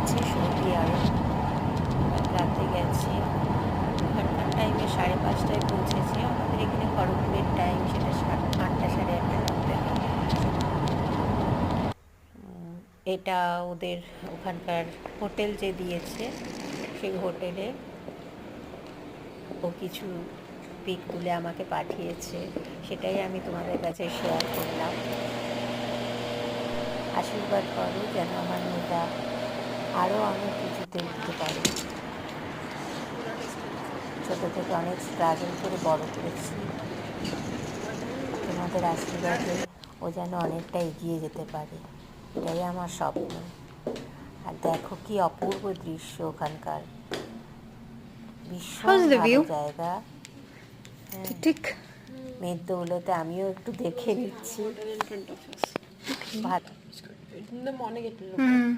গেছে সত্যি আরও রাতে গেছি, ওখানকার টাইমে 5:30টায় পৌঁছেছে। আমাদের এখানে খড়গপুরের টাইম সেটা 8টা 8:30টার মধ্যে হবে। এটা ওদের ওখানকার হোটেল যে দিয়েছে সেই হোটেলে ও কিছু পিক তুলে আমাকে পাঠিয়েছে, সেটাই আমি তোমাদের কাছে শেয়ার করলাম। আশীর্বাদ করো যেন আমার মেয়েটা আরও অনেক কিছুতে উঠতে পারে। ছোটো থেকে অনেক স্ট্রাগল করে বড় করেছি, তোমাদের আশীর্বাদে ও যেন অনেকটা এগিয়ে যেতে পারে, এটাই আমার স্বপ্ন। আর দেখো কি অপূর্ব দৃশ্য ওখানকার, ভীষণ ভালো জায়গা। ঠিক মেয়ের দৌলতে আমিও একটু দেখে নিচ্ছি। ভাত হুম